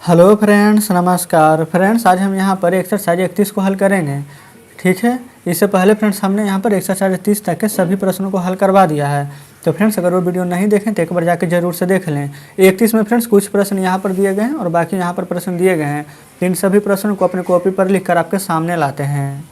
Hello friends, नमस्कार friends. आज हम यहाँ पर एक्सरसाइज 31 को हल करेंगे। ठीक है, इससे पहले फ्रेंड्स हमने यहाँ पर एक्सरसाइज 30 तक के सभी प्रश्नों को हल करवा दिया है। तो फ्रेंड्स अगर वो वीडियो नहीं देखें तो एक बार जाके जरूर से देख लें। 31 में फ्रेंड्स कुछ प्रश्न यहाँ पर दिए गए हैं और बाकी यहाँ पर प्रश्न दिए गए हैं। इन सभी प्रश्नों को अपने कॉपी पर लिख कर आपके सामने लाते हैं।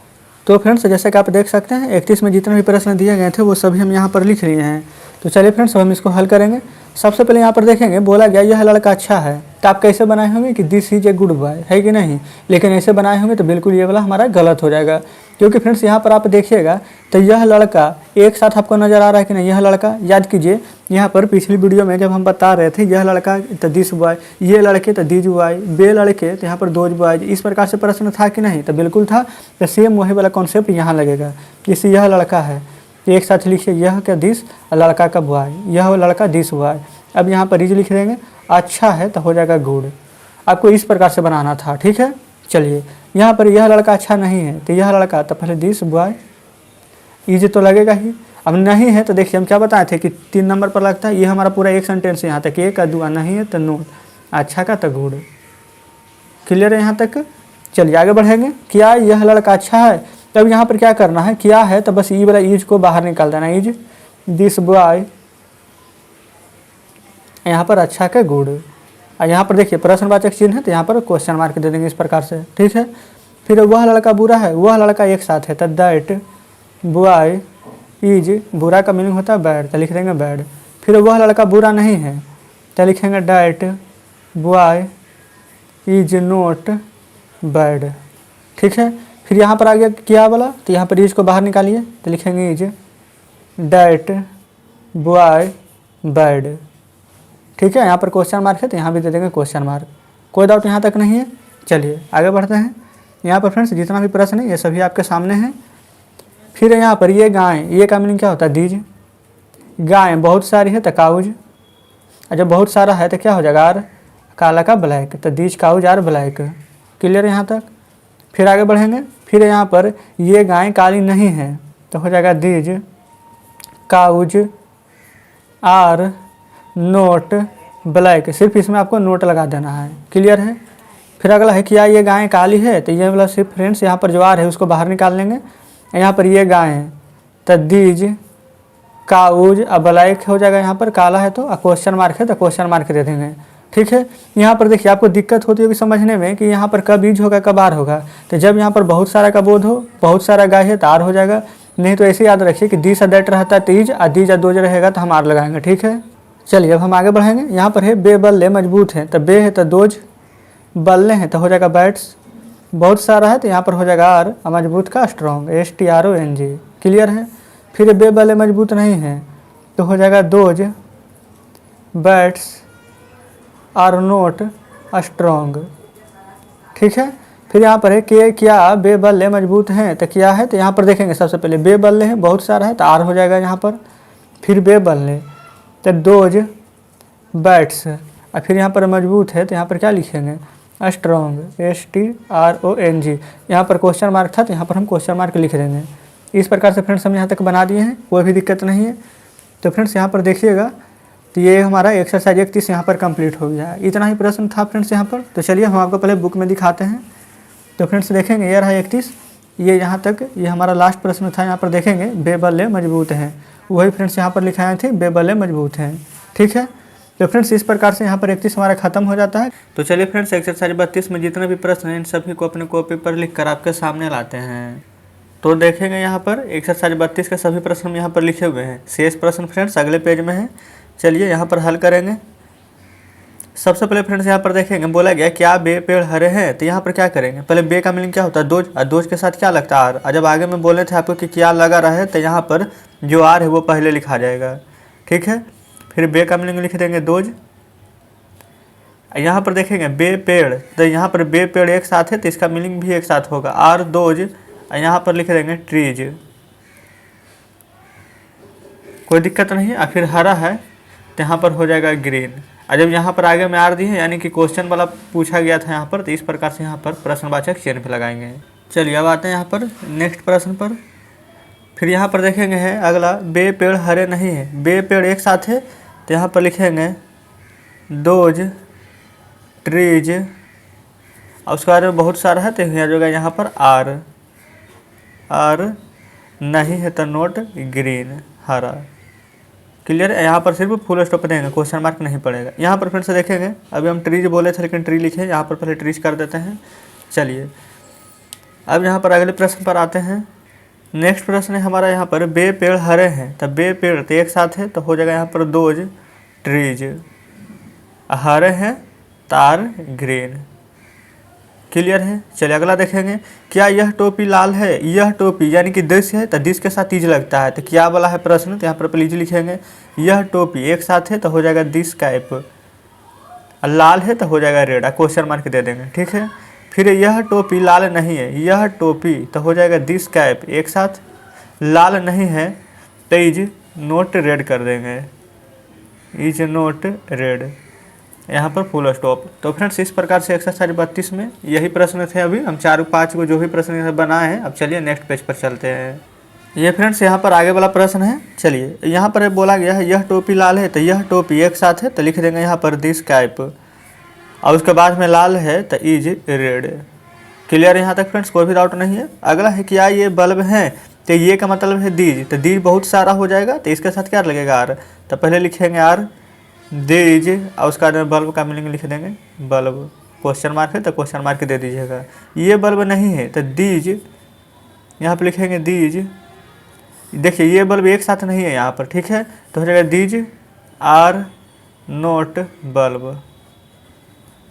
तो फ्रेंड्स जैसे कि आप देख सकते हैं 31 में जितने भी प्रश्न दिए गए थे वो सभी हम यहाँ पर लिख लिए हैं। तो चलिए फ्रेंड्स हम इसको हल करेंगे। सबसे पहले यहाँ पर देखेंगे, बोला गया यह लड़का अच्छा है। तो आप कैसे बनाए होंगे कि this is a good boy, है कि नहीं। लेकिन ऐसे बनाए होंगे तो बिल्कुल ये वाला हमारा गलत हो जाएगा, क्योंकि फ्रेंड्स यहाँ पर आप देखिएगा तो यह लड़का एक साथ आपको नज़र आ रहा है कि नहीं। यह लड़का याद कीजिए, यहाँ पर पिछली वीडियो में जब हम बता रहे थे यह लड़का तो दिस बॉय, ये लड़के तो दिज बॉय, बे लड़के तो यहाँ पर दोज बॉयज, इस प्रकार से प्रश्न था कि नहीं। तो बिल्कुल था। तो सेम वही वाला कॉन्सेप्ट यहाँ लगेगा। जैसे यह लड़का है तो एक साथ लिखिए यह का दिस, लड़का का बॉय, यह लड़का दिस बॉय। अब यहाँ पर इज लिख देंगे, अच्छा है तो हो जाएगा गुड। आपको इस प्रकार से बनाना था। ठीक है, चलिए यहाँ पर यह लड़का अच्छा नहीं है तो यह लड़का तो पहले दिस बॉय, इज तो लगेगा ही। अब नहीं है तो देखिए हम क्या बताए थे कि 3 नंबर पर लगता है। ये हमारा पूरा एक सेंटेंस यहाँ तक, एक का दुआ, नहीं है तो नोट, अच्छा का तो गुड। क्लियर है यहाँ तक। चलिए आगे बढ़ेंगे। क्या यह लड़का अच्छा है। तब यहाँ पर क्या करना है, क्या है तो बस ई वाला इज को बाहर निकाल देना, इज दिस बॉय, यहाँ पर अच्छा का गुड। और यहाँ पर देखिए प्रश्नवाचक चिन्ह है तो यहाँ पर क्वेश्चन मार्क दे देंगे इस प्रकार से। ठीक है, फिर वह लड़का बुरा है, वह लड़का एक साथ है तो दैट बॉय इज, बुरा का मीनिंग होता है बैड, तो लिख देंगे बैड। फिर वह लड़का बुरा नहीं है तो लिखेंगे that boy is not bad. ठीक है, फिर यहाँ पर आ गया क्या वाला, तो यहाँ पर इज को बाहर निकालिए तो लिखेंगे इज दैट बॉय बैड। ठीक है, यहाँ पर क्वेश्चन मार्क है तो यहाँ भी दे देंगे क्वेश्चन मार्क। कोई डाउट यहाँ तक नहीं है। चलिए आगे बढ़ते हैं। यहाँ पर फ्रेंड्स जितना भी प्रश्न है ये सभी आपके सामने हैं। फिर यहाँ पर ये गाय, ये का मीनिंग क्या होता है, दीज। गाय बहुत सारी है तो काउज, और जब बहुत सारा है तो क्या हो जाएगा, आर, काला का ब्लैक, तो these cows are black. Clear है यहाँ तक। फिर आगे बढ़ेंगे। फिर यहाँ पर ये गाय काली नहीं है तो हो जाएगा these cows are not black. सिर्फ इसमें आपको नोट लगा देना है। क्लियर है। फिर अगला है क्या ये गाय काली है, तो ये वाला सिर्फ फ्रेंड्स यहाँ पर जो आर है उसको बाहर निकाल लेंगे। यहाँ पर ये गाय है तो दीज काउज अब ब्लैक हो जाएगा, यहाँ पर काला है तो क्वेश्चन मार्क है तो क्वेश्चन मार्क दे देंगे। ठीक है, यहाँ पर देखिए आपको दिक्कत होती होगी समझने में कि यहाँ पर कब ईज होगा कब आर होगा। तो जब यहाँ पर बहुत सारा का बोध हो, बहुत सारा गाय है तो आर हो जाएगा, नहीं तो ऐसे याद रखिए कि दिस दैट रहता है तीज, और दीज दोज रहेगा तो हम आर लगाएंगे। ठीक है, चलिए अब हम आगे बढ़ेंगे। यहाँ पर है बे बल्ले मजबूत है, तो बे है तो दोज, बल्ले हैं तो हो जाएगा बैट्स, बहुत सारा है तो यहाँ पर हो जाएगा आर, मजबूत का स्ट्रॉन्ग, STRONG। क्लियर है। फिर बे बल्ले मजबूत नहीं है तो हो जाएगा those bats are not strong. ठीक है, फिर यहाँ पर है कि क्या बे बल्ले मजबूत हैं, तो क्या है तो यहाँ पर देखेंगे सबसे पहले बे बल्ले हैं बहुत सारा है तो आर हो जाएगा यहाँ पर। फिर बे बल्ले तो दोज बैट्स, और फिर यहाँ पर मजबूत है तो यहाँ पर क्या लिखेंगे, स्ट्रॉन्ग, STRONG। यहाँ पर क्वेश्चन मार्क था तो यहाँ पर हम क्वेश्चन मार्क लिख देंगे। इस प्रकार से फ्रेंड्स हम यहाँ तक बना दिए हैं, कोई भी दिक्कत नहीं है। तो फ्रेंड्स यहाँ पर देखिएगा तो ये हमारा एक्सरसाइज 31 यहाँ पर कंप्लीट हो गया है। इतना ही प्रश्न था फ्रेंड्स यहाँ पर। तो चलिए हम आपको पहले बुक में दिखाते हैं। तो फ्रेंड्स देखेंगे ये रहा 31, ये यहाँ तक ये हमारा लास्ट प्रश्न था। यहाँ पर देखेंगे बे बल्ले मजबूत हैं, वही फ्रेंड्स यहाँ पर लिखाए थे बे बल्ले मजबूत हैं। ठीक है, तो फ्रेंड्स इस प्रकार से यहाँ पर 31 हमारा खत्म हो जाता है। तो चलिए फ्रेंड्स एक्सरसाइज 32 में जितने भी प्रश्न हैं इन सभी को अपने कॉपी पर लिख कर आपके सामने लाते हैं। तो देखेंगे यहाँ पर एक्सरसाइज 32 के सभी प्रश्न हम यहाँ पर लिखे हुए हैं। शेष प्रश्न फ्रेंड्स अगले पेज में है। चलिए यहाँ पर हल करेंगे। सबसे पहले फ्रेंड्स यहाँ पर देखेंगे, बोला गया क्या बे पेड़ हरे हैं, तो यहाँ पर क्या करेंगे, पहले बे का मीनिंग क्या होता है, दोज, और दोज के साथ क्या लगता है आर। और जब आगे में बोले थे आपको कि क्या लगा रहा है तो यहाँ पर जो आर है वो पहले लिखा जाएगा। ठीक है, फिर बे का मीनिंग लिख देंगे दोज। यहाँ पर देखेंगे बे पेड़, तो यहाँ पर बे पेड़ एक साथ है तो इसका मीनिंग भी एक साथ होगा, आर दोज, और यहाँ पर लिख देंगे ट्रीज। कोई दिक्कत नहीं है। और फिर हरा है तो यहाँ पर हो जाएगा ग्रीन। और जब यहाँ पर आगे में आर दी है यानी कि क्वेश्चन वाला पूछा गया था यहाँ पर, तो इस प्रकार से यहाँ पर प्रश्नवाचक चिन्ह पे लगाएंगे। चलिए अब आते हैं यहाँ पर नेक्स्ट प्रश्न पर। फिर यहाँ पर देखेंगे है अगला, बे पेड़ हरे नहीं है, बे पेड़ एक साथ है तो यहाँ पर लिखेंगे दोज ट्रीज और उसके बाद में बहुत सारा है तो यहाँ जो है यहाँ पर आर नहीं है तो नोट ग्रीन हरा। क्लियर है, यहाँ पर सिर्फ फुल स्टॉप देंगे, क्वेश्चन मार्क नहीं पड़ेगा। यहाँ पर फिर से देखेंगे, अभी हम ट्रीज बोले थे लेकिन ट्री लिखे, यहाँ पर पहले ट्रीज कर देते हैं। चलिए अब यहाँ पर अगले प्रश्न पर आते हैं। नेक्स्ट प्रश्न है हमारा यहाँ पर, बे पेड़ हरे हैं तो बे पेड़ तो एक साथ है तो हो जाएगा यहाँ पर दोज ट्रीज, हरे हैं तार ग्रीन। क्लियर है। चलिए अगला देखेंगे, क्या यह टोपी लाल है? यह टोपी यानी कि दिस है तो दिस के साथ तीज लगता है, तो क्या वाला है प्रश्न, तो यहाँ पर प्लीज लिखेंगे यह टोपी एक साथ है तो हो जाएगा दिस कैप, लाल है तो हो जाएगा रेड, क्वेश्चन मार्क दे देंगे। ठीक है। फिर यह टोपी लाल नहीं है, यह टोपी तो हो जाएगा दिस कैप एक साथ, लाल नहीं है तो इज नोट रेड कर देंगे, इज नोट रेड, यहाँ पर फुल स्टॉप। तो फ्रेंड्स इस प्रकार से एक्सरसाइज 32 में यही प्रश्न थे। अभी हम 4-5 को जो भी प्रश्न बनाए हैं, अब चलिए नेक्स्ट पेज पर चलते हैं। ये फ्रेंड्स यहाँ पर आगे वाला प्रश्न है। चलिए यहाँ पर बोला गया है यह टोपी लाल है तो यह टोपी एक साथ है तो लिख देंगे यहाँ पर दिस कैप, और उसके बाद में लाल है तो इज रेड। क्लियर यहाँ तक फ्रेंड्स, कोई भी डाउट नहीं है। अगला है क्या ये बल्ब है, तो ये का मतलब है दीज, तो दीज बहुत सारा हो जाएगा तो इसके साथ क्या लगेगा आर, तो पहले लिखेंगे आर दीज, और उसके बाद में बल्ब का मीनिंग लिख देंगे बल्ब, क्वेश्चन मार्क है तो क्वेश्चन मार्क दे दीजिएगा। ये बल्ब नहीं है तो दीज, यहाँ पर लिखेंगे दीज। देखिए ये बल्ब एक साथ नहीं है यहाँ पर, ठीक है, तो हो जाएगा दीज आर नोट बल्ब।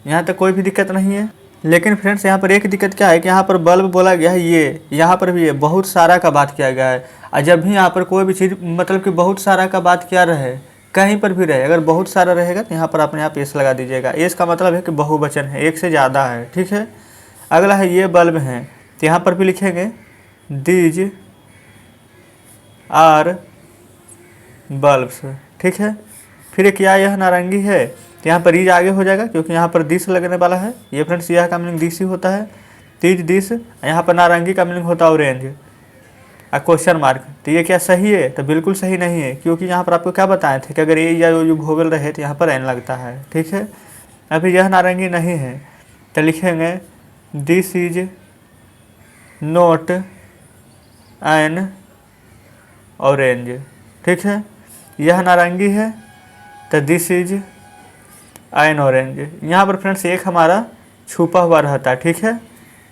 यहाँ तक कोई भी दिक्कत नहीं है। लेकिन फ्रेंड्स यहाँ पर एक दिक्कत क्या है कि यहाँ पर बल्ब बोला गया है, ये यहाँ पर भी ये बहुत सारा का बात किया गया है, और जब भी यहाँ पर कोई भी चीज़ मतलब कि बहुत सारा का बात किया रहे, कहीं पर भी रहे, अगर बहुत सारा रहेगा तो यहाँ पर अपने आप एस लगा दीजिएगा। एस का मतलब है कि बहुवचन है, एक से ज़्यादा है। ठीक है। अगला है ये बल्ब हैं, तो यहाँ पर भी लिखेंगे दीज आर बल्ब्स। ठीक है। फिर क्या यह नारंगी है, तो यहाँ पर ईज आगे हो जाएगा क्योंकि यहाँ पर दिस लगने वाला है। ये फ्रेंड्स यह का मीनिंग दिस ही होता है, तीज दिस। यहाँ पर नारंगी का मीनिंग होता है ऑरेंज, क्वेश्चन मार्क। तो ये क्या सही है, तो बिल्कुल सही नहीं है, क्योंकि यहाँ पर आपको क्या बताए थे कि अगर ये या जो भोवल रहे तो यहाँ पर एन लगता है। ठीक है। अभी यह नारंगी नहीं है तो लिखेंगे this is note N orange. ठीक है। यह नारंगी है तो दिस इज एन ऑरेंज। यहाँ पर फ्रेंड्स एक हमारा छुपा हुआ रहता है। ठीक है।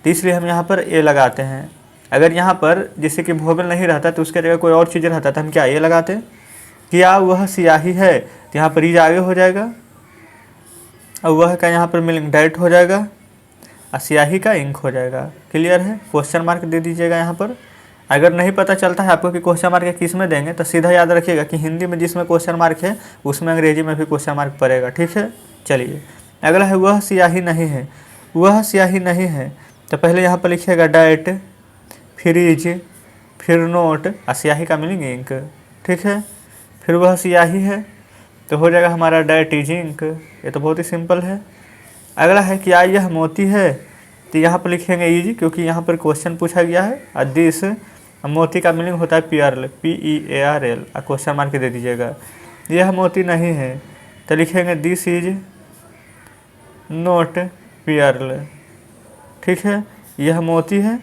तो इसलिए हम यहाँ पर ए लगाते हैं। अगर यहाँ पर जैसे कि भोवल नहीं रहता तो उसके जगह कोई और चीज़ रहता तो हम क्या ये लगाते, क्या वह स्याही है, तो यहाँ पर ईज आगे हो जाएगा, और वह का यहाँ पर मीनिंग डायरेक्ट हो जाएगा, और स्याही का इंक हो जाएगा। क्लियर है। क्वेश्चन मार्क दे दीजिएगा यहाँ पर। अगर नहीं पता चलता है आपको कि क्वेश्चन मार्क किस में देंगे, तो सीधा याद रखिएगा कि हिंदी में जिसमें क्वेश्चन मार्क है उसमें अंग्रेजी में भी क्वेश्चन मार्क पड़ेगा। ठीक है। चलिए अगला है वह स्याही नहीं है, वह स्याही नहीं है तो पहले यहाँ पर लिखिएगा डाइट, फिर इज, फिर नोट, और स्याही का मीनिंग इंक। ठीक है। फिर वह स्याही है तो हो जाएगा हमारा डाइट इज इंक। ये तो बहुत ही सिंपल है। अगला है क्या यह मोती है, तो यहाँ पर लिखेंगे इज, क्योंकि यहाँ पर क्वेश्चन पूछा गया है, और दिस मोती का मीनिंग होता है पियर्ल, PEARL, और क्वेश्चन मार्क दे दीजिएगा। यह मोती नहीं है तो लिखेंगे दिस इज नोट पियर्ल। ठीक है। यह मोती है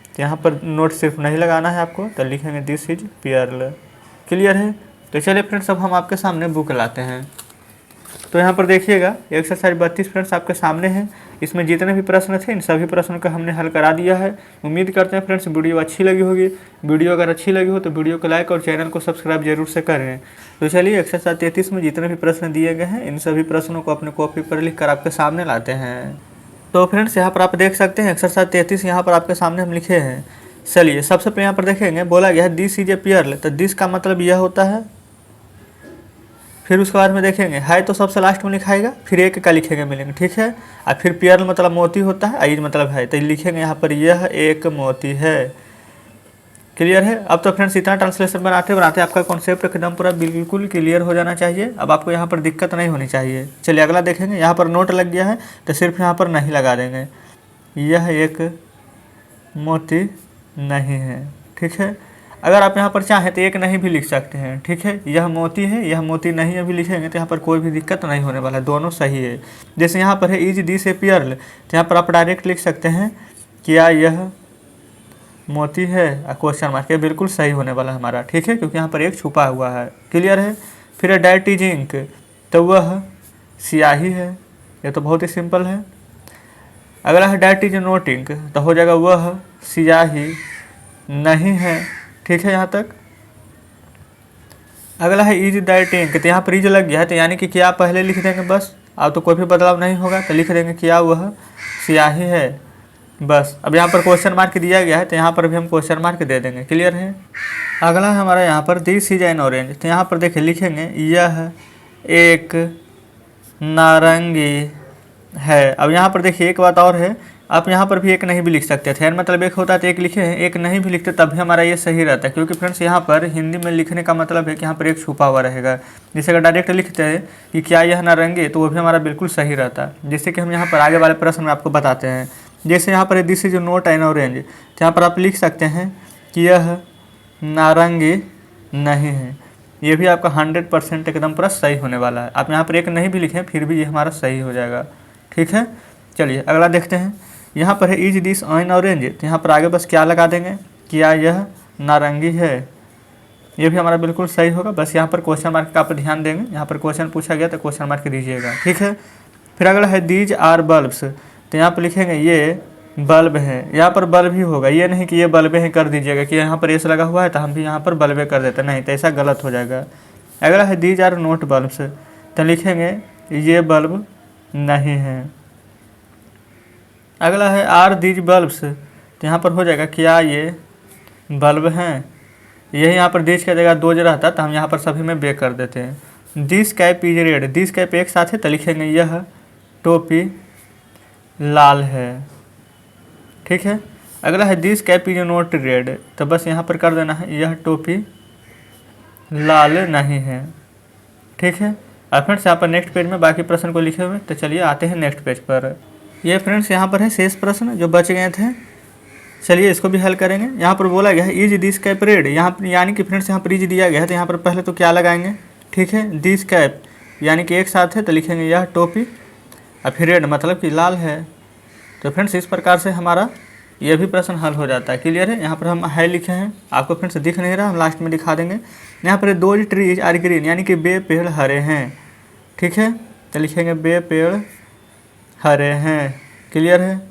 तो यहाँ पर नोट सिर्फ नहीं लगाना है आपको, तो लिखेंगे दिस इज पियर्ल। क्लियर है। तो चलिए फ्रेंड्स अब हम आपके सामने बुक लाते हैं। तो यहाँ पर देखिएगा एक्सरसाइज 32 फ्रेंड्स आपके सामने है। इसमें जितने भी प्रश्न थे इन सभी प्रश्नों का हमने हल करा दिया है। उम्मीद करते हैं फ्रेंड्स वीडियो अच्छी लगी होगी। वीडियो अगर अच्छी लगी हो तो वीडियो को लाइक और चैनल को सब्सक्राइब जरूर से करें। तो चलिए एक्सरसाइज 33 में जितने भी प्रश्न दिए गए हैं इन सभी प्रश्नों को अपने कॉपी पर लिख कर आपके सामने लाते हैं। तो फ्रेंड्स यहाँ पर आप देख सकते हैं एक्सरसाइज 33 यहाँ पर आपके सामने हम लिखे हैं। चलिए सबसे पहले यहाँ पर देखेंगे, बोला गया है दिस इज ए पियर्ल, तो दिस का मतलब यह होता है। फिर उसके बाद में देखेंगे है तो सबसे लास्ट में लिखाएगा, फिर एक का लिखेंगे मीनिंग। ठीक है। और फिर पियर्ल मतलब मोती होता है, आइज मतलब है, तो लिखेंगे यहाँ पर यह एक मोती है। क्लियर है। अब तो फ्रेंड्स इतना ट्रांसलेशन बनाते बनाते आपका कॉन्सेप्ट एकदम पूरा बिल्कुल क्लियर हो जाना चाहिए। अब आपको यहाँ पर दिक्कत नहीं होनी चाहिए। चलिए अगला देखेंगे, यहाँ पर नोट लग गया है तो सिर्फ यहाँ पर नहीं लगा देंगे, यह एक मोती नहीं है। ठीक है। अगर आप यहाँ पर चाहें तो एक नहीं भी लिख सकते हैं, ठीक है। यह मोती है, यह मोती नहीं अभी लिखेंगे तो यहाँ पर कोई भी दिक्कत नहीं होने वाला है, दोनों सही है। जैसे यहाँ पर है इज दिस ए पर्ल, तो यहाँ पर आप डायरेक्ट लिख सकते हैं क्या यह मोती है, क्वेश्चन मार्क, ये बिल्कुल सही होने वाला है हमारा, ठीक है, क्योंकि यहाँ पर एक छुपा हुआ है। क्लियर है। फिर है डैट इज इंक, तो वह स्याही है, ये तो बहुत ही सिंपल है। अगला है डैट इज नोट इंक, तो हो जाएगा वह स्याही नहीं है, ठीक है यहाँ तक। अगला है इज दैट इंक, तो यहाँ पर इज लग गया है, तो यानी कि क्या पहले लिख देंगे बस, अब तो कोई भी बदलाव नहीं होगा, तो लिख देंगे क्या वह स्याही है, बस। अब यहाँ पर क्वेश्चन मार्क दिया गया है तो यहाँ पर भी हम क्वेश्चन मार्क दे देंगे। क्लियर है। अगला है हमारा यहाँ पर दिस इज एन ऑरेंज, तो यहाँ पर देखिए लिखेंगे यह एक नारंगी है। अब यहाँ पर देखिए एक बात और है, आप यहाँ पर भी एक नहीं भी लिख सकते थे, मतलब एक होता है तो एक लिखे हैं, एक नहीं भी लिखते तब भी हमारा ये सही रहता है, क्योंकि फ्रेंड्स यहाँ पर हिंदी में लिखने का मतलब है कि यहाँ पर एक छुपा हुआ रहेगा। जैसे अगर डायरेक्ट लिखते हैं कि क्या यह नारंगी, तो वो भी हमारा बिल्कुल सही रहता है। जैसे कि हम यहाँ पर आगे वाले प्रश्न में आपको बताते हैं, जैसे यहाँ पर this is note N orange, तो यहाँ पर आप लिख सकते हैं कि यह नारंगी नहीं है, ये भी आपका 100% एकदम पूरा सही होने वाला है। आप यहाँ पर एक नहीं भी लिखें फिर भी ये हमारा सही हो जाएगा, ठीक है। चलिए अगला देखते हैं। यहाँ पर है इज दिस एन ऑरेंज, तो यहाँ पर आगे बस क्या लगा देंगे, क्या यह नारंगी है, ये भी हमारा बिल्कुल सही होगा। बस यहाँ पर क्वेश्चन मार्क का आप ध्यान देंगे, यहाँ पर क्वेश्चन पूछा गया तो क्वेश्चन मार्क दीजिएगा, ठीक है। फिर अगला है दीज आर बल्ब्स, तो यहाँ पर लिखेंगे ये बल्ब है, यहाँ पर बल्ब ही होगा, ये नहीं कि ये बल्बे हैं कर दीजिएगा कि यहाँ पर एस लगा हुआ है तो हम भी यहाँ पर बल्बे कर देते, नहीं तो ऐसा गलत हो जाएगा। अगला है दीज आर नोट बल्ब्स, तो लिखेंगे ये बल्ब नहीं है। अगला है आर दीज बल्ब्स, तो यहाँ पर हो जाएगा क्या ये बल्ब हैं, यही यहाँ पर दीज का जगह दो रहता तो हम यहाँ पर सभी में बे कर देते हैं। This cap is red, this cap एक साथ है तो लिखेंगे यह टोपी लाल है, ठीक है। अगला है this cap is note red, तो बस यहाँ पर कर देना है यह टोपी लाल नहीं है, ठीक है। और फ्रेंड्स यहाँ पर नेक्स्ट पेज में बाकी प्रश्न को लिखे हुए, तो चलिए आते हैं नेक्स्ट पेज पर। ये फ्रेंड्स यहाँ पर है शेष प्रश्न जो बच गए थे, चलिए इसको भी हल करेंगे। यहाँ पर बोला गया है इज दिस कैप रेड, यहाँ पर यानी कि फ्रेंड्स यहाँ पर इज दिया गया है तो यहाँ पर पहले तो क्या लगाएंगे, ठीक है, दिस कैप यानी कि एक साथ है तो लिखेंगे यह टोपी, और फिर रेड मतलब कि लाल है। तो फ्रेंड्स इस प्रकार से हमारा ये भी प्रश्न हल हो जाता है। क्लियर है। यहाँ पर हम है लिखे हैं, आपको फ्रेंड्स दिख नहीं रहा, हम लास्ट में दिखा देंगे। यहाँ पर दो ट्रीज आर ग्रीन यानी कि बे पेड़ हरे हैं, ठीक है, तो लिखेंगे बे पेड़ हरे हैं। क्लियर है।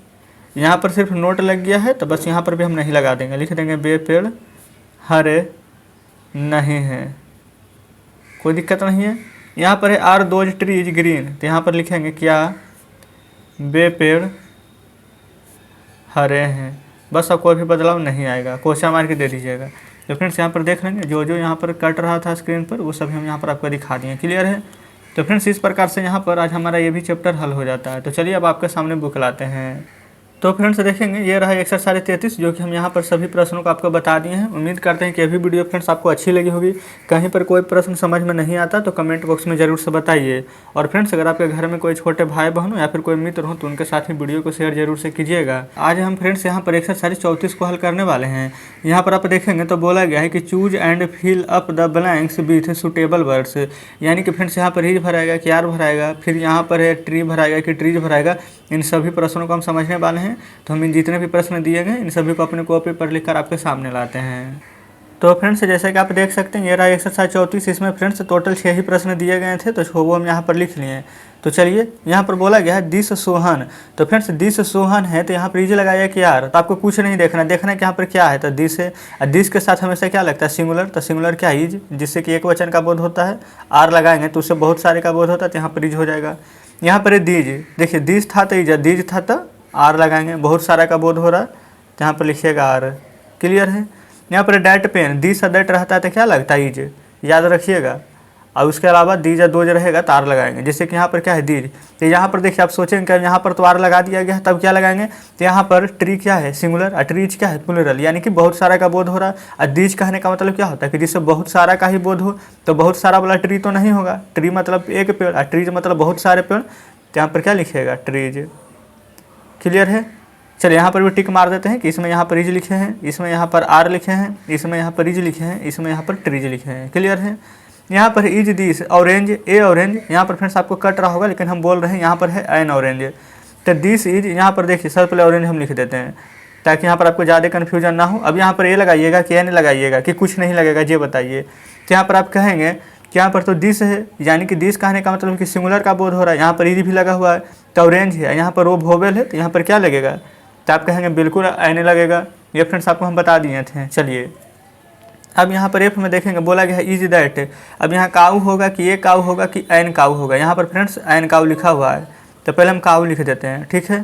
यहाँ पर सिर्फ नोट लग गया है तो बस यहाँ पर भी हम नहीं लगा देंगे, लिख देंगे बे पेड़ हरे नहीं है, कोई दिक्कत नहीं है। यहाँ पर है आर दोज ट्रीज ग्रीन, तो यहाँ पर लिखेंगे क्या बे पेड़ हरे हैं, बस अब कोई भी बदलाव नहीं आएगा, क्वेश्चन मार्क दे दीजिएगा। तो फ्रेंड्स यहाँ पर देख लेंगे जो जो यहाँ पर कट रहा था स्क्रीन पर वो सभी हम यहाँ पर आपको दिखा दिए। क्लियर है। तो फ्रेंड्स इस प्रकार से यहाँ पर आज हमारा ये भी चैप्टर हल हो जाता है। तो चलिए अब आपके सामने बुक लाते हैं। तो फ्रेंड्स देखेंगे ये रहा एक्सरसाइज 33 जो कि हम यहाँ पर सभी प्रश्नों को आपको बता दिए हैं। उम्मीद करते हैं कि अभी वीडियो फ्रेंड्स आपको अच्छी लगी होगी। कहीं पर कोई प्रश्न समझ में नहीं आता तो कमेंट बॉक्स में ज़रूर से बताइए। और फ्रेंड्स अगर आपके घर में कोई छोटे भाई बहन हो या फिर कोई मित्र हो तो उनके साथ ही वीडियो को शेयर जरूर से कीजिएगा। आज हम फ्रेंड्स यहाँ पर एक्सरसाइज 34 को हल करने वाले हैं। यहाँ पर आप देखेंगे तो बोला गया है कि choose and fill up the blanks with suitable words, यानी कि फ्रेंड्स यहाँ पर हिज भराएगा कि आर भराएगा, फिर यहाँ पर है ट्री भराएगा कि ट्रीज भराएगा। इन सभी प्रश्नों को हम समझने वाले हैं। तो हम इन जितने भी प्रश्न दिए गए इन सभी को अपने कॉपी पर लिखकर आपके सामने लाते हैं। तो फ्रेंड्स जैसे कि आप देख सकते हैं ये रहा एक्सरसाइज 34। इसमें फ्रेंड्स टोटल 6 ही प्रश्न दिए गए थे तो वो हम यहाँ पर लिख लिए। तो चलिए यहाँ पर बोला गया है दिस सोहन, तो फ्रेंड्स दिस सोहन है तो यहाँ पर इज लगाया कि यार, तो आपको कुछ नहीं देखना है कि यहाँ पर क्या है, तो दिस है। और दिस के साथ हमेशा क्या लगता है सिंगुलर, तो सिंगुलर क्या इज, जिससे कि एक वचन का बोध होता है। आर लगाएंगे तो उससे बहुत सारे का बोध होता है तो यहाँ पर इज हो जाएगा। यहाँ पर दीज, देखिए दिस था तो इज, दीज था तो आर लगाएंगे, बहुत सारा का बोध हो रहा है तो यहाँ पर लिखिएगा आर। क्लियर है। यहाँ पर डैट पेन, दिस और दैट रहता है तो क्या लगता है इज, याद रखिएगा। और उसके अलावा दीज या दोज रहेगा तो आर लगाएंगे, जैसे कि यहाँ पर क्या है दीज। तो यहाँ पर देखिए आप सोचेंगे कि यहाँ पर तो आर लगा दिया गया है तब क्या लगाएंगे, तो यहाँ पर ट्री क्या है सिंगुलर और ट्रीज क्या है प्लूरल, यानी कि बहुत सारा का बोध हो रहा है। और दीज कहने का मतलब क्या होता है कि जिससे बहुत सारा का ही बोध हो, तो बहुत सारा वाला ट्री तो नहीं होगा, ट्री मतलब एक पेड़ और ट्रीज मतलब बहुत सारे पेड़, तो यहाँ पर क्या लिखिएगा ट्रीज। क्लियर है। चलिए यहाँ पर भी टिक मार देते हैं कि इसमें यहाँ पर इज लिखे हैं, इसमें यहाँ पर आर लिखे हैं, इसमें यहाँ पर इज लिखे हैं, इसमें यहाँ पर ट्रीज लिखे हैं। क्लियर है। यहाँ पर is this orange, A orange, यहाँ पर फ्रेंड्स आपको कट रहा होगा लेकिन हम बोल रहे हैं यहाँ पर है एन ऑरेंज। तो दिस इज, यहाँ पर देखिए सर पहले ऑरेंज हम लिख देते हैं ताकि यहाँ पर आपको ज़्यादा कन्फ्यूजन ना हो। अब यहाँ पर ए लगाइएगा कि एन लगाइएगा कि कुछ नहीं लगेगा, ये बताइए। तो यहाँ पर आप कहेंगे कि यहाँ पर तो दिस है, यानी कि दिस कहने का मतलब कि सिंगुलर का बोध हो रहा है। यहाँ पर इज भी लगा हुआ है तो ऑरेंज है, यहाँ पर वो वोवेल है तो यहाँ पर क्या लगेगा, तो आप कहेंगे बिल्कुल एन लगेगा। ये फ्रेंड्स आपको हम बता दिए थे। चलिए अब यहाँ पर एफ में देखेंगे बोला गया है इज दैट। अब यहाँ काऊ होगा कि ये काऊ होगा कि एन काऊ होगा। यहाँ पर फ्रेंड्स एन काऊ लिखा हुआ है तो पहले हम काऊ लिख देते हैं। ठीक है।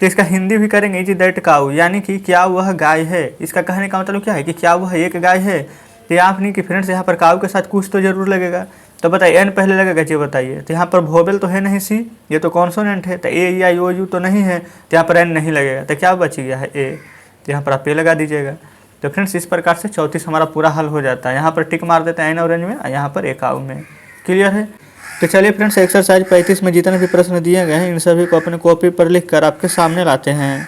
तो इसका हिंदी भी करेंगे इज दैट काऊ, यानी कि क्या वह गाय है। इसका कहने का मतलब क्या है कि क्या वह एक गाय है। तो आप नहीं कि फ्रेंड्स यहाँ पर काऊ के साथ कुछ तो जरूर लगेगा। तो बताइए एन पहले लगेगा, ये बताइए। तो यहाँ पर वोवेल तो है नहीं सी, ये तो कॉन्सोनेंट है। तो ए या ओ यू तो नहीं है, तो यहाँ पर एन नहीं लगेगा। तो क्या बच गया है ए, तो यहाँ पर आप ए लगा दीजिएगा। तो फ्रेंड्स इस प्रकार से 34 हमारा पूरा हल हो जाता है। यहाँ पर टिक मार देते हैं एन ऑरेंज में और यहाँ पर ए काऊ में। क्लियर है। तो चलिए फ्रेंड्स एक्सरसाइज 35 में जितने भी प्रश्न दिए गए हैं इन सभी को अपने कॉपी पर लिख कर आपके सामने लाते हैं।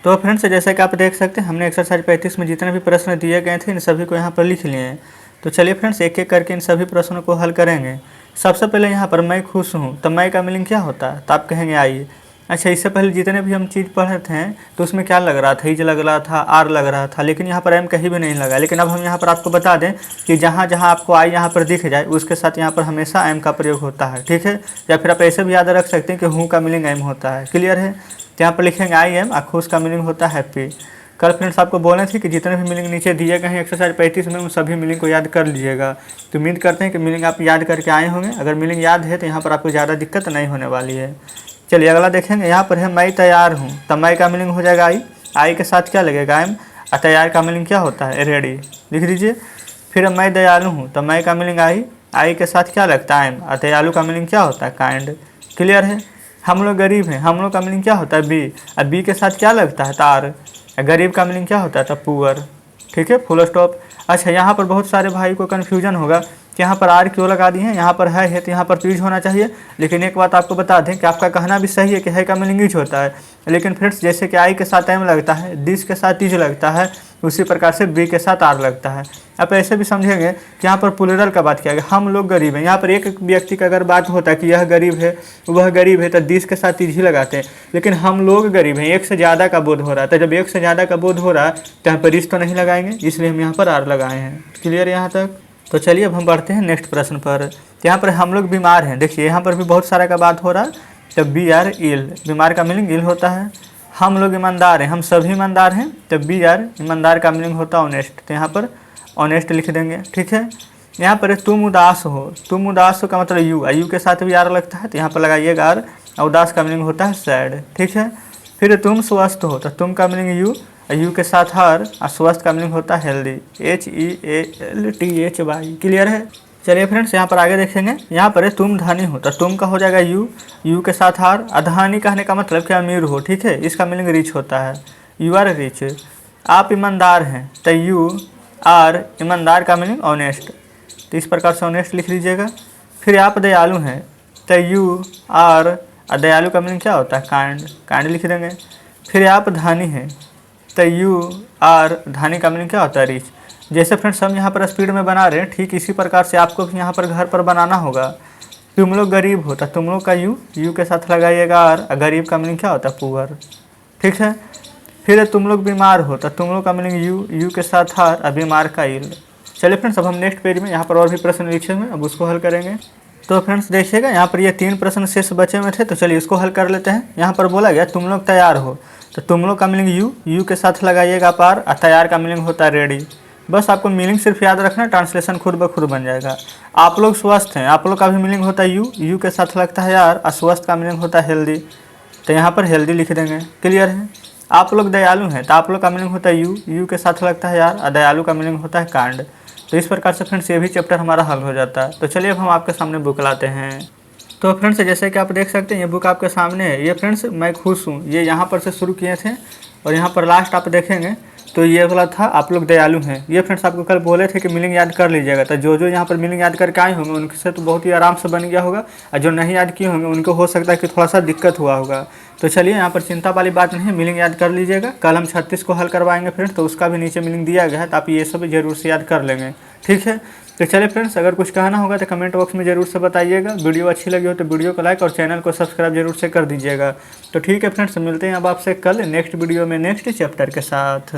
तो फ्रेंड्स जैसे कि आप देख सकते हैं हमने एक्सरसाइज 35 में जितने भी प्रश्न दिए गए थे इन सभी को यहाँ पर लिख लिए हैं। तो चलिए फ्रेंड्स एक एक करके इन सभी प्रश्नों को हल करेंगे। सबसे पहले यहाँ पर मैं खुश हूँ, तो मैं का मीनिंग क्या होता है, तो आप कहेंगे आई। अच्छा, इससे पहले जितने भी हम चीज़ पढ़े थे तो उसमें क्या लग रहा था, इज लग रहा था, आर लग रहा था, लेकिन यहाँ पर एम कहीं भी नहीं लगा। लेकिन अब हम यहाँ पर आपको बता दें कि जहाँ जहाँ आपको आई यहाँ पर दिख जाए उसके साथ यहाँ पर हमेशा एम का प्रयोग होता है। ठीक है। या फिर आप ऐसे भी याद रख सकते हैं कि हूँ का मीनिंग एम होता है। क्लियर है। तो यहाँ पर लिखेंगे आई एम, और खुश का मीनिंग होता है हैप्पी। कल फ्रेंड्स आपको बोले थे कि जितने भी मीनिंग नीचे दिए गए हैं एक्सरसाइज 35 में उन सभी मीनिंग को याद कर लीजिएगा। तो उम्मीद करते हैं कि मीनिंग आप याद करके आए होंगे। अगर मीनिंग याद है तो यहाँ पर आपको ज़्यादा दिक्कत नहीं होने वाली है। चलिए अगला देखेंगे। यहाँ पर है मैं तैयार हूँ, तो मैं का मीनिंग हो जाएगा आई। आई के साथ क्या लगेगा एम, और तैयार का मीनिंग क्या होता है रेडी, लिख दीजिए। फिर मैं दयालु हूँ, तो मैं का मीनिंग आई। आई के साथ क्या लगता है एम, और दयालु का मीनिंग क्या होता है काइंड। क्लियर है। हम लोग गरीब हैं, हम लोग का मीनिंग क्या होता है बी, और बी के साथ क्या लगता है तार। गरीब का मीनिंग क्या होता है तो पुअर। ठीक है, फुल स्टॉप। अच्छा, यहाँ पर बहुत सारे भाई को कन्फ्यूजन होगा कि यहाँ पर आर क्यों लगा दिए हैं, यहाँ पर है तो यहाँ पर तो ईज होना चाहिए। लेकिन एक बात आपको बता दें कि आपका कहना भी सही है कि है का मीनिंग ईज होता है, लेकिन फ्रेंड्स जैसे कि आई के साथ एम लगता है, दिस के साथ ईज लगता है, उसी प्रकार से बी के साथ आर लगता है। आप ऐसे भी समझेंगे कि यहाँ पर प्लूरल का बात किया गया, हम लोग गरीब हैं। यहाँ पर एक व्यक्ति का अगर बात होता है कि यह गरीब है वह गरीब है तो दिस के साथ ईज ही लगाते हैं, लेकिन हम लोग गरीब हैं, एक से ज़्यादा का बोध हो रहा है। तो जब एक से ज़्यादा का बोध हो रहा है तो यहाँ पर ईज तो नहीं लगाएंगे, इसलिए हम यहाँ पर आर लगाए हैं। क्लियर यहाँ तक। तो चलिए अब हम बढ़ते हैं नेक्स्ट प्रश्न पर। यहाँ पर हम लोग बीमार हैं, देखिए यहाँ पर भी बहुत सारा का बात हो रहा है। तो बी आर इल, बीमार का मीनिंग इल होता है। हम लोग ईमानदार हैं, हम सभी ईमानदार हैं, तो बी आर ईमानदार का मीनिंग होता है ऑनेस्ट, तो यहाँ पर ऑनेस्ट लिख देंगे। ठीक है। यहाँ पर तुम उदास हो, तुम उदास हो का मतलब यू, यू के साथ भी आर लगता है, तो यहाँ पर लगाइएगा आर। उदास का मीनिंग होता है सैड। ठीक है। फिर तुम स्वस्थ हो, तो तुम का मीनिंग यू, यू के साथ हर, और स्वस्थ का मीनिंग होता है हेल्दी, HEALTHY। क्लियर है। चलिए फ्रेंड्स यहाँ पर आगे देखेंगे। यहाँ पर है तुम धनी हो, तो तुम का हो जाएगा यू, यू के साथ हार। धनी कहने का मतलब कि अमीर हो। ठीक है। इसका मीनिंग रिच होता है, यू आर रिच। आप ईमानदार हैं, तो यू आर, ईमानदार का मीनिंग ऑनेस्ट, तो इस प्रकार से ऑनेस्ट लिख लीजिएगा। फिर आप दयालु हैं, तो यू आर, दयालु का मीनिंग क्या होता है काइंड, काइंड लिख देंगे। फिर आप धनी हैं, तो यू आर, धनी का मीनिंग क्या होता है रिच। जैसे फ्रेंड्स हम यहाँ पर स्पीड में बना रहे हैं, ठीक इसी प्रकार से आपको भी यहाँ पर घर पर बनाना होगा। तुम लोग गरीब हो, तो तुम लोग का यू, यू के साथ लगाइएगा आर, गरीब का मीनिंग क्या होता है पुअर। ठीक है। फिर तुम लोग बीमार हो, तो तुम लोग का मीनिंग यू, यू के साथ हार, बीमार का इल। चलिए फ्रेंड्स अब हम नेक्स्ट पेज में यहाँ पर और भी प्रश्न लिखे हुए हैं, अब उसको हल करेंगे। तो फ्रेंड्स देखिएगा यहाँ पर ये 3 प्रश्न शेष बचे हुए थे, तो चलिए इसको हल कर लेते हैं। यहाँ पर बोला गया तुम लोग तैयार हो, तो तुम लोग का मीनिंग यू, यू के साथ लगाइएगा पार, और तैयार का मीनिंग होता है रेडी। बस आपको मीनिंग सिर्फ याद रखना, ट्रांसलेशन खुद ब खुद बन जाएगा। आप लोग स्वस्थ हैं, आप लोग का भी मीनिंग होता है यू, यू के साथ लगता है यार, और स्वस्थ का मीनिंग होता है हेल्दी, तो यहाँ पर हेल्दी लिख देंगे। क्लियर है। आप लोग दयालु हैं, तो आप लोग का मीनिंग होता है यू, यू के साथ लगता है यार, और दयालु का मीनिंग होता है कांड। तो इस प्रकार से फ्रेंड्स ये भी चैप्टर हमारा हल हो जाता है। तो चलिए अब हम आपके सामने बुक लाते हैं। तो फ्रेंड्स जैसे कि आप देख सकते हैं ये बुक आपके सामने है। ये फ्रेंड्स मैं खुश हूँ, ये यहाँ पर से शुरू किए थे, और यहाँ पर लास्ट आप देखेंगे तो ये वाला था आप लोग दयालु हैं। ये फ्रेंड्स आपको कल बोले थे कि मीनिंग याद कर लीजिएगा, तो जो यहाँ पर मीनिंग याद करके आए होंगे उनसे तो बहुत ही आराम से बन गया होगा, और जो नहीं याद किए होंगे उनको हो सकता है कि थोड़ा सा दिक्कत हुआ होगा। तो चलिए यहाँ पर चिंता वाली बात नहीं है, मीनिंग याद कर लीजिएगा। कल हम 36 को हल करवाएंगे फ्रेंड्स, तो उसका भी नीचे मीनिंग दिया गया है, तो आप ये सब जरूर से याद कर लेंगे। ठीक है, तो चलिए फ्रेंड्स, अगर कुछ कहना होगा तो कमेंट बॉक्स में जरूर से बताइएगा। वीडियो अच्छी लगी हो तो वीडियो को लाइक और चैनल को सब्सक्राइब जरूर से कर दीजिएगा। तो ठीक है फ्रेंड्स, मिलते हैं अब आपसे कल नेक्स्ट वीडियो में नेक्स्ट चैप्टर के साथ।